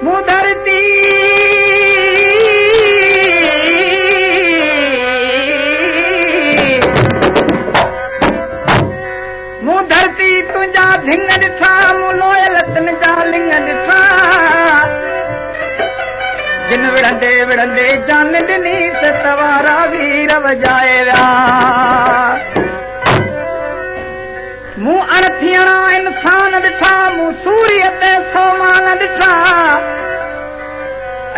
मुँह धरती तुंहिंजा धिंग ॾिठा मूं लोयल तिन जा लिंग ॾिठा जिन विढ़ंदे विढ़ंदे जान ॾिनी से तवारा वीर वॼाए विया मूं अणथियणा इंसान ॾिठा मूं सूर्य ते सोमान ॾिठा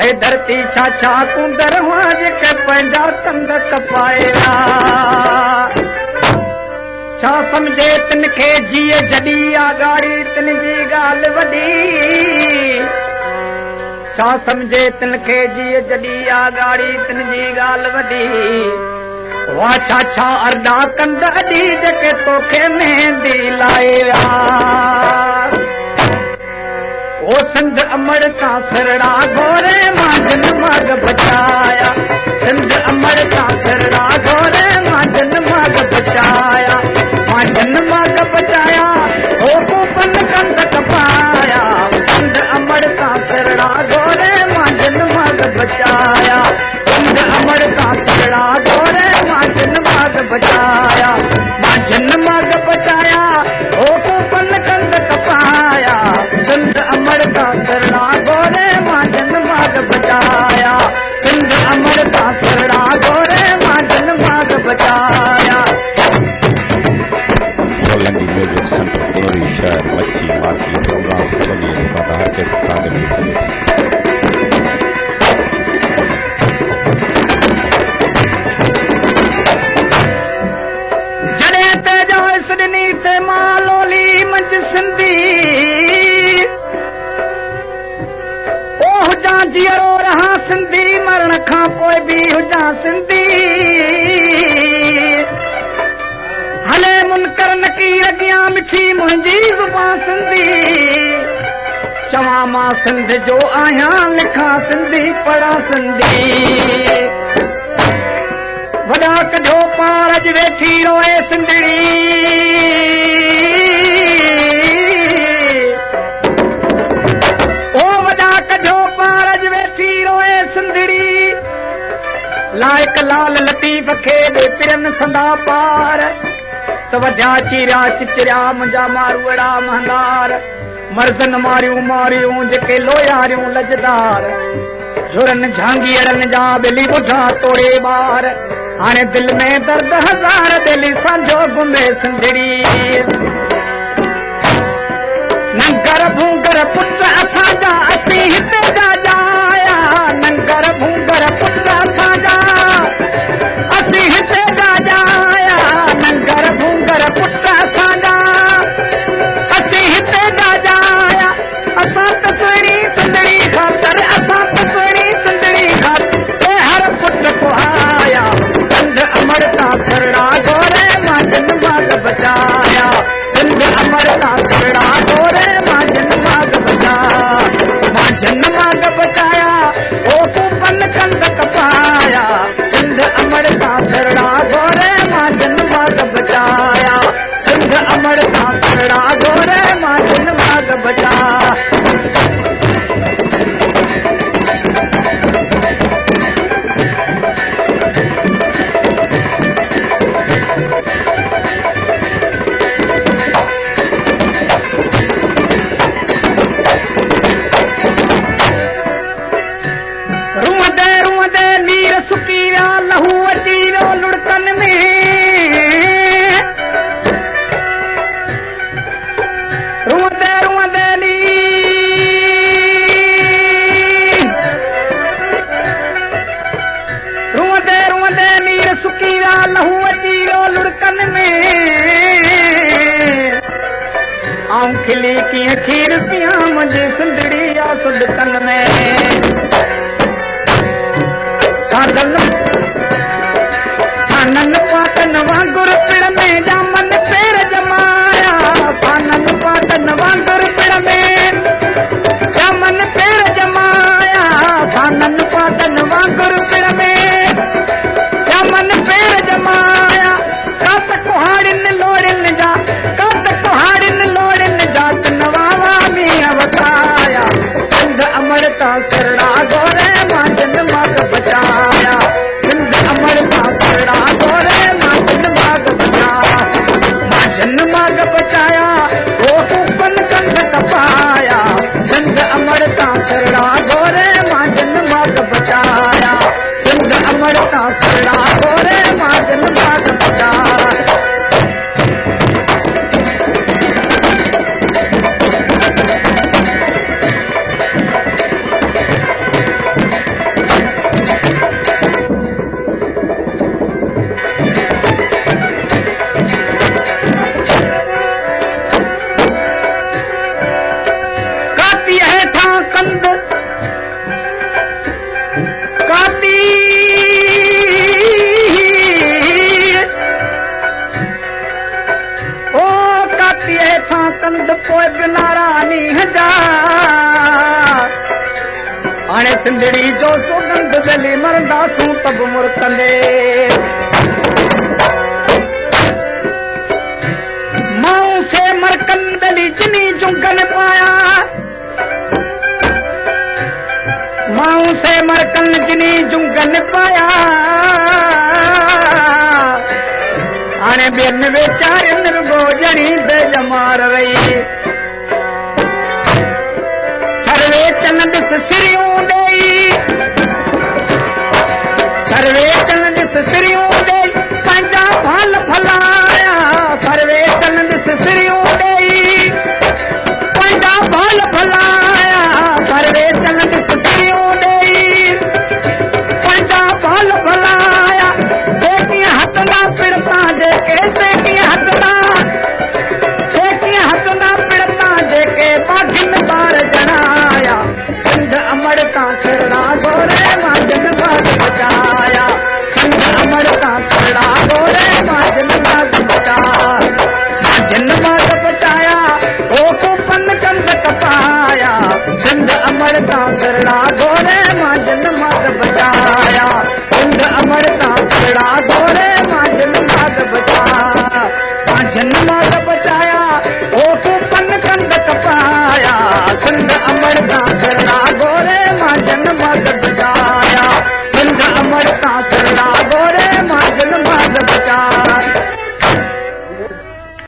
ऐं धरती छा छा कुंदर हुआ जेके पंहिंजा कंद कपाए विया छा समझे तिन खे जीअ जॾी आगाड़ी तिन जी ॻाल्हि वॾी छा समझे तिन खे जीअ जॾी आगाड़ी तिन जी ॻाल्हि वॾी वाह छा छा अरदा कंद अॼी जेके तोखे मेहंदी लाए विया ओ सिंध अमर का सरड़ा घोरे मां जन माग बचाया सिंध अमर का सरड़ा घोरे मां जन माग बचाया मां जन माग बचाया हो पन कंद कपाया सिंध अमर का सरड़ा घोरे मां जन माग बचाया सिंध अमर का सरड़ा घोरे मां जन माग बचाया मां जन माग बचाया हो पन कंद कपाया सिंध अमर का सरड़ा घोरे मां जन माग बचाया सिंध अमर का सरड़ा घोरे मां जन माग बचाया सोलंगी म्यूजिक सेंटर पुनरी शहर मच्छी मार्केट प्रोग्राम से बनिए दुकानदार के स्थान में सके जड़े ते जो इसनी ते मालोली मंज सिंधी ओह जा जियरो रहा सिंधी मरण खां पोइ बि हुजां सिंधी हले मुनकर नकीर अॻियां मिठी मुंहिंजी ज़ुबान सिंधी चवां मां सिंध जो आहियां लिखां सिंधी पढ़ां सिंधी वॾा कढो पार अॼु वेठी रोए सिंधड़ी ओ वॾा कढो पार अॼु वेठी रोए सिंधड़ी लाइक लाल लतीफ़ खे ॾे पिरनि संदा पार त वढा चीरा चिचरिया मुंहिंजा मारूअड़ा महंदार मर्ज़न मारियूं मारियूं जेके लोयारियूं लजदार झुरनि झांगीअरनि जा ॿिली ॿुढा तोड़े ॿार हाणे दिलि में दर्द हज़ार दिली सांझो घुमे सिंधड़ी नंगर भूंगर पुट असांजा असीं हिते जा ॼाया नंगर भूंगर पुट असांजा असीं हिते जा ॼाया नंगर भूंगर पुट असांजा असीं हिते जा ॼाया असां तस्वीरी सिंधड़ी ख़ातिर असां तस्वीरी सिंधड़ी ख़ातिर हर पुट कुहाया सिंध अमर का सरड़ा घोरे मां जन माग बचाया सिंध अमर का सरड़ा घोरे मां जन माग बचाया ओ पन कंद कपाया सिंध अमर का सरड़ा घोरे मां जन माग बचाया सिंध अमर का सरड़ा घोरे मां जन माग बचाया खिली कीअं खीर पियां मुंहिंजी सिंधड़ी आ सुदकन में सानन पाटन वांगुर पिण में जामन पेर जमाया सानन पाटन वांगुर पिण में जामन पेर जमाया सानन पाटन वांगुर पिण में जामन पेर जमाया कात कुहाड़िन लोड़िन जा कात कुहाड़िन लोड़िन जा नवावा में अवताया हाणे सिंधड़ी जो सुगंध दली मरंदासूं तब मुरकंदे माऊं से मरकंदली जिनी जुंगन पाया माऊं से मरकन जिनी जुंगन पाया हाणे ॿियनि वेचारियुनि रुगो ॼणी दिल मार वई सर्वे चन ॾिस सिरियूं